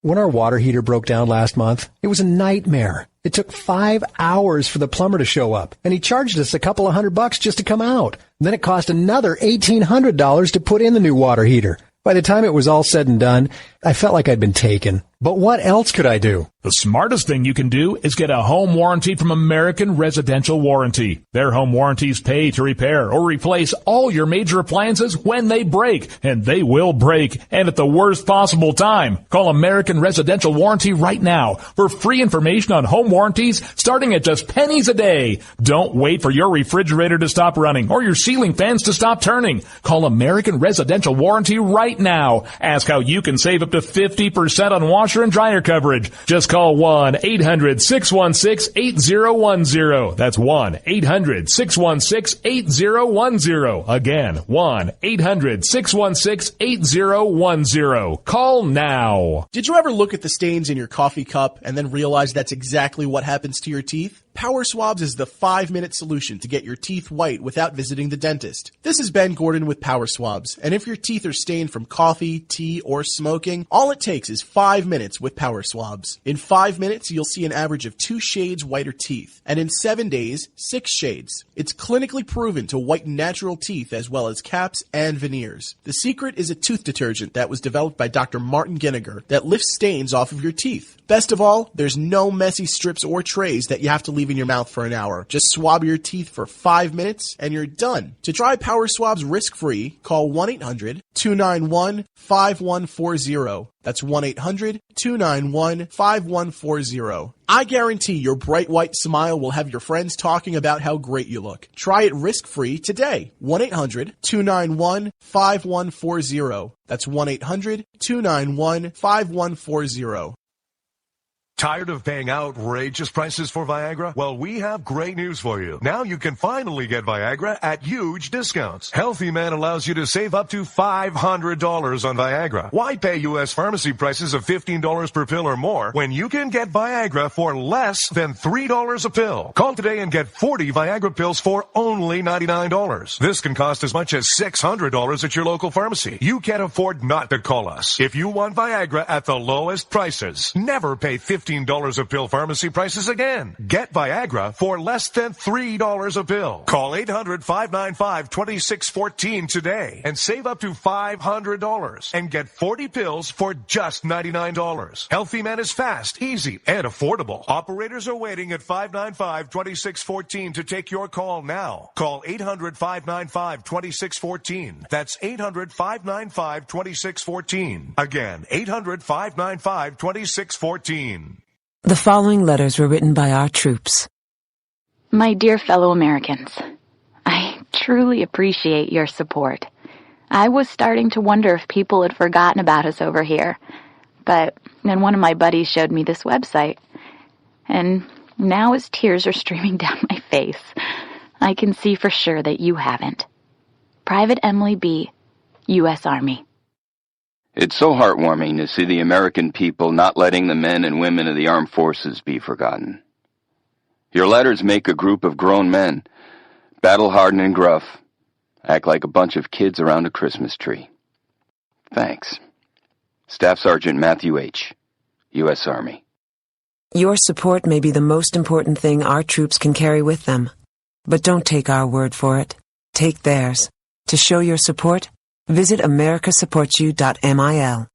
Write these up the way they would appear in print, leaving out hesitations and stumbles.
When our water heater broke down last month, it was a nightmare. It took 5 hours for the plumber to show up, and he charged us a couple of $100 just to come out. And then it cost another $1,800 to put in the new water heater. By the time it was all said and done, I felt like I'd been taken. But what else could I do? The smartest thing you can do is get a home warranty from American Residential Warranty. Their home warranties pay to repair or replace all your major appliances when they break, and they will break, and at the worst possible time. Call American Residential Warranty right now for free information on home warranties starting at just pennies a day. Don't wait for your refrigerator to stop running or your ceiling fans to stop turning. Call American Residential Warranty right now. Ask how you can save up to 50% on washer and dryer coverage. Just call 1-800-616-8010. That's 1-800-616-8010. Again, 1-800-616-8010. Call now. Did you ever look at the stains in your coffee cup and then realize that's exactly what happens to your teeth? Power Swabs is the 5-minute solution to get your teeth white without visiting the dentist. This is Ben Gordon with Power Swabs, and if your teeth are stained from coffee, tea, or smoking, all it takes is 5 minutes with Power Swabs. In 5 minutes, you'll see an average of 2 shades whiter teeth, and in 7 days, 6 shades. It's clinically proven to whiten natural teeth as well as caps and veneers. The secret is a tooth detergent that was developed by Dr. Martin Ginniger that lifts stains off of your teeth. Best of all, there's no messy strips or trays that you have to leave in your mouth for an hour. Just swab your teeth for 5 minutes and you're done. To try Power Swabs risk-free, call 1-800-291-5140. That's 1-800-291-5140. I guarantee your bright white smile will have your friends talking about how great you look. Try it risk-free today. 1-800-291-5140. That's 1-800-291-5140. Tired of paying outrageous prices for Viagra? Well, we have great news for you. Now you can finally get Viagra at huge discounts. Healthy Man allows you to save up to $500 on Viagra. Why pay U.S. pharmacy prices of $15 per pill or more when you can get Viagra for less than $3 a pill? Call today and get 40 Viagra pills for only $99. This can cost as much as $600 at your local pharmacy. You can't afford not to call us. If you want Viagra at the lowest prices, never pay $15 a pill pharmacy prices again. Get Viagra for less than $3 a pill. Call 800-595-2614 today and save up to $500 and get 40 pills for just $99. Healthy Man is fast, easy, and affordable. Operators are waiting at 595-2614 to take your call now. Call 800-595-2614. That's 800-595-2614. Again, 800-595-2614. The following letters were written by our troops. My dear fellow Americans, I truly appreciate your support. I was starting to wonder if people had forgotten about us over here, but then one of my buddies showed me this website, and now as tears are streaming down my face, I can see for sure that you haven't. Private Emily B., U.S. Army. It's so heartwarming to see the American people not letting the men and women of the armed forces be forgotten. Your letters make a group of grown men, battle-hardened and gruff, act like a bunch of kids around a Christmas tree. Thanks. Staff Sergeant Matthew H., U.S. Army. Your support may be the most important thing our troops can carry with them. But don't take our word for it. Take theirs. To show your support, visit americasupportsyou.mil.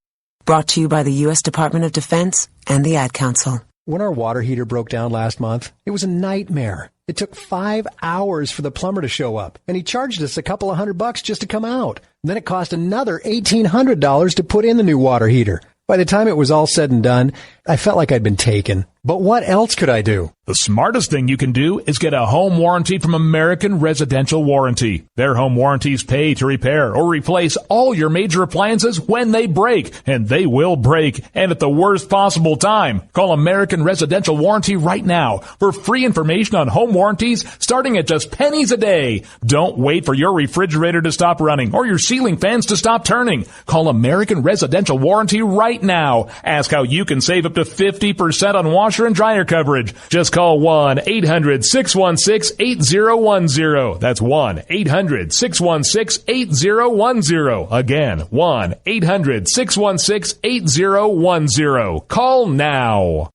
Brought to you by the U.S. Department of Defense and the Ad Council. When our water heater broke down last month, it was a nightmare. It took 5 hours for the plumber to show up, and he charged us a couple of $100 just to come out. And then it cost another $1,800 to put in the new water heater. By the time it was all said and done, I felt like I'd been taken. But what else could I do? The smartest thing you can do is get a home warranty from American Residential Warranty. Their home warranties pay to repair or replace all your major appliances when they break, and they will break, and at the worst possible time. Call American Residential Warranty right now for free information on home warranties starting at just pennies a day. Don't wait for your refrigerator to stop running or your ceiling fans to stop turning. Call American Residential Warranty right now. Ask how you can save up to 50% on washer washer and dryer coverage. Just call 1-800-616-8010. That's 1-800-616-8010. Again, 1-800-616-8010. Call now.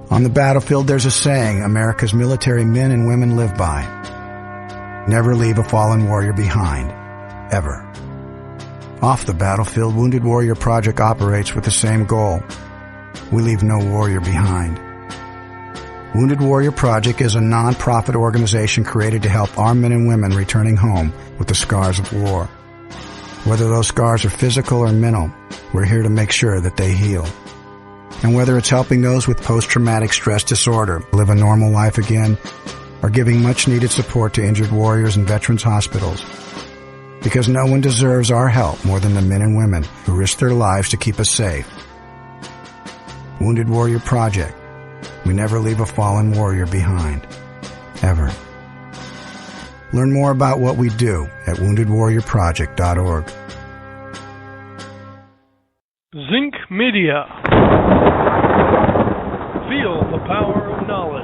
On the battlefield, there's a saying America's military men and women live by. Never leave a fallen warrior behind. Ever. Off the battlefield, Wounded Warrior Project operates with the same goal. We leave no warrior behind. Wounded Warrior Project is a non-profit organization created to help our men and women returning home with the scars of war. Whether those scars are physical or mental, we're here to make sure that they heal. And whether it's helping those with post-traumatic stress disorder live a normal life again, or giving much-needed support to injured warriors in veterans' hospitals. Because no one deserves our help more than the men and women who risk their lives to keep us safe. Wounded Warrior Project. We never leave a fallen warrior behind. Ever. Learn more about what we do at woundedwarriorproject.org. Zinc Media. Feel the power of knowledge.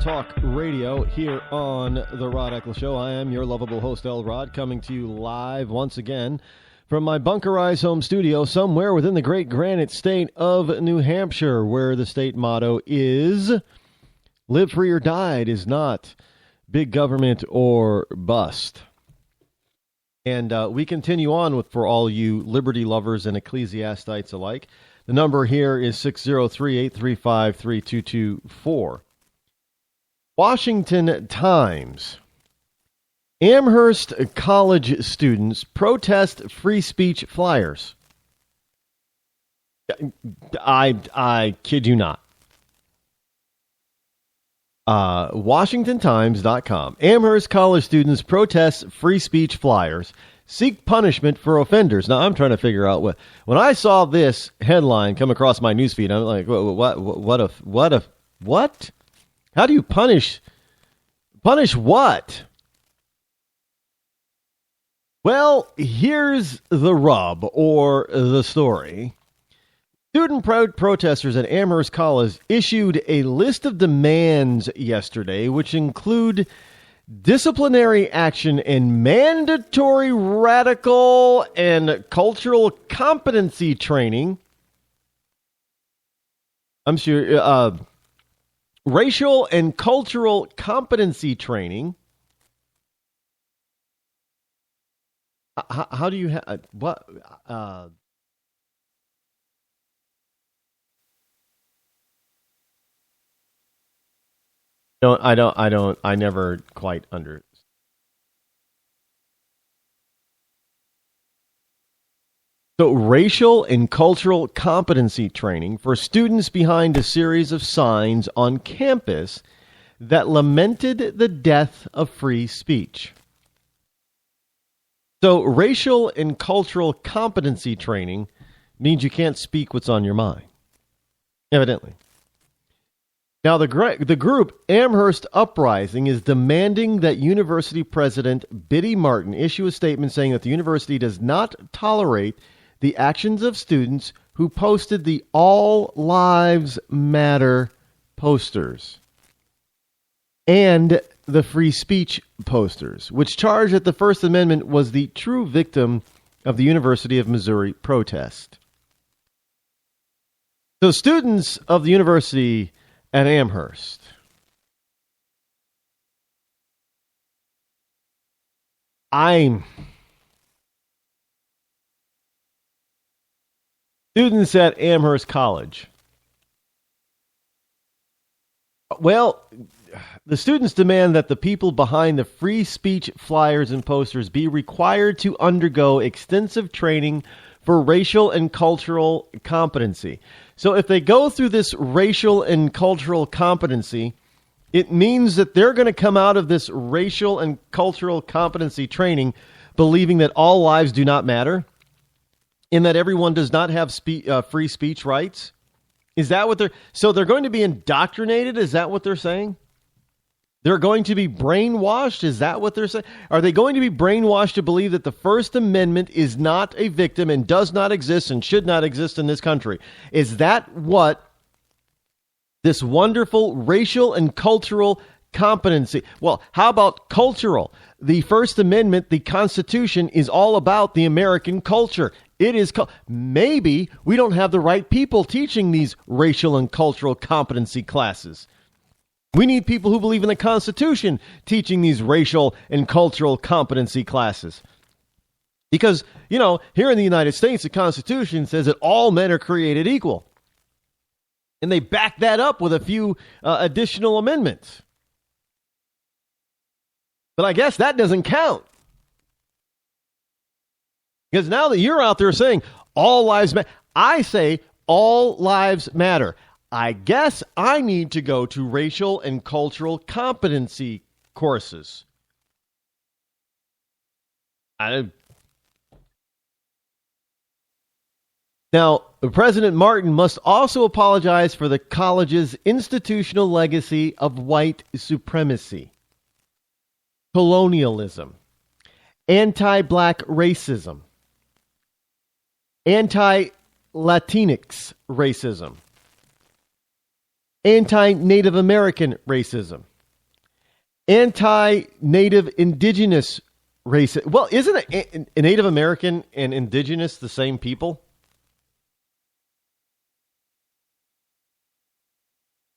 Talk radio here on the Rod Eccles Show. I am your lovable host, El Rod, coming to you live once again from my bunkerized home studio somewhere within the great granite state of New Hampshire, where the state motto is live free or die. It is not big government or bust. And we continue on with, for all you liberty lovers and ecclesiastites alike, the number here is 603-835-3224. Washington Times. Amherst College students protest free speech flyers. I kid you not. WashingtonTimes.com. Amherst College students protest free speech flyers. Seek punishment for offenders. Now, I'm trying to figure out what. When I saw this headline come across my newsfeed, I'm like, what? How do you punish what? Well, here's the rub, or the story. Student protesters at Amherst College issued a list of demands yesterday, which include disciplinary action and mandatory radical and cultural competency training. I'm sure... racial and cultural competency training. How do you what? I never quite understood. So, racial and cultural competency training for students behind a series of signs on campus that lamented the death of free speech. So, racial and cultural competency training means you can't speak what's on your mind, evidently. Now, the group Amherst Uprising is demanding that University President Biddy Martin issue a statement saying that the university does not tolerate the actions of students who posted the All Lives Matter posters and the free speech posters, which charged that the First Amendment was the true victim of the University of Missouri protest. So students of the university at Amherst students at Amherst College. Well, the students demand that the people behind the free speech flyers and posters be required to undergo extensive training for racial and cultural competency. So if they go through this racial and cultural competency, it means that they're going to come out of this racial and cultural competency training believing that all lives do not matter and that everyone does not have free speech rights. Is that what so they're going to be indoctrinated? Is that what they're saying? They're going to be brainwashed? Is that what they're saying? Are they going to be brainwashed to believe that the First Amendment is not a victim and does not exist and should not exist in this country? Is that what this wonderful racial and cultural competency? Well, how about cultural? The First Amendment, the Constitution, is all about the American culture. It is maybe we don't have the right people teaching these racial and cultural competency classes. We need people who believe in the Constitution teaching these racial and cultural competency classes. Because, here in the United States, the Constitution says that all men are created equal. And they back that up with a few additional amendments. But I guess that doesn't count. Because now that you're out there saying all lives matter, I say all lives matter. I guess I need to go to racial and cultural competency courses. Now, President Martin must also apologize for the college's institutional legacy of white supremacy, colonialism, anti-black racism, anti-Latinx racism, anti-Native American racism, anti-Native Indigenous racism. Well, isn't a Native American and Indigenous the same people?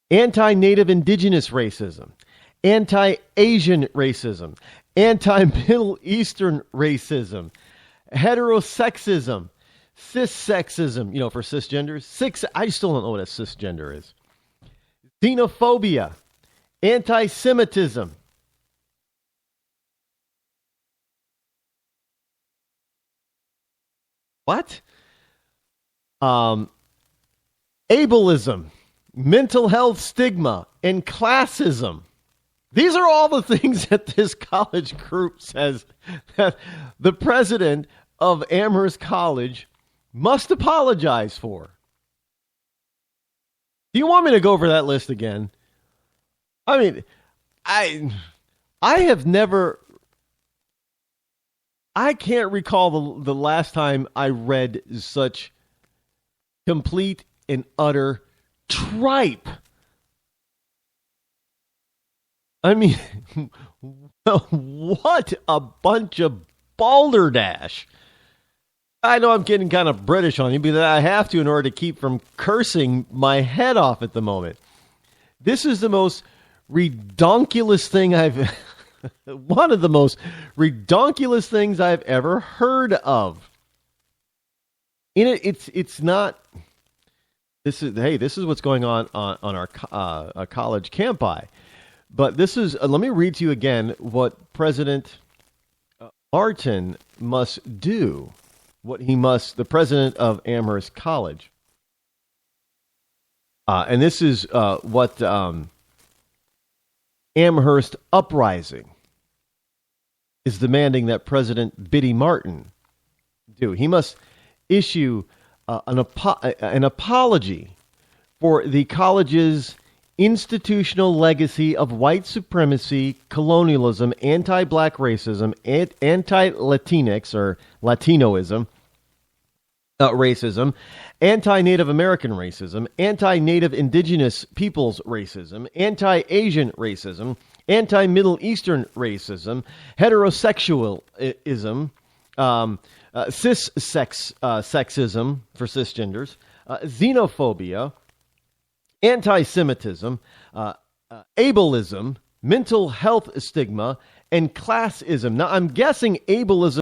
Anti-Native Indigenous racism, anti-Asian racism, anti-Middle Eastern racism, heterosexism, cissexism, for cisgenders. I still don't know what a cisgender is. Xenophobia, anti-Semitism. What? Ableism, mental health stigma, and classism. These are all the things that this college group says that the president of Amherst College must apologize for. Do you want me to go over that list again? I mean, I have never... I can't recall the last time I read such complete and utter tripe. I mean, what a bunch of balderdash. I know I'm getting kind of British on you, but I have to in order to keep from cursing my head off at the moment. This is the most redonkulous thing one of the most redonkulous things I've ever heard of. It's not. This is what's going on our college campi. But this is, let me read to you again what President Martin must do, the president of Amherst College. And this is what Amherst Uprising is demanding that President Biddy Martin do. He must issue an apology for the college's institutional legacy of white supremacy, colonialism, anti-black racism, anti-Latinx or Latinoism racism, anti-Native American racism, anti-Native Indigenous peoples racism, anti-Asian racism, anti-Middle Eastern racism, heterosexualism, sexism for cisgenders, xenophobia, anti-Semitism, ableism, mental health stigma, and classism. Now, I'm guessing ableism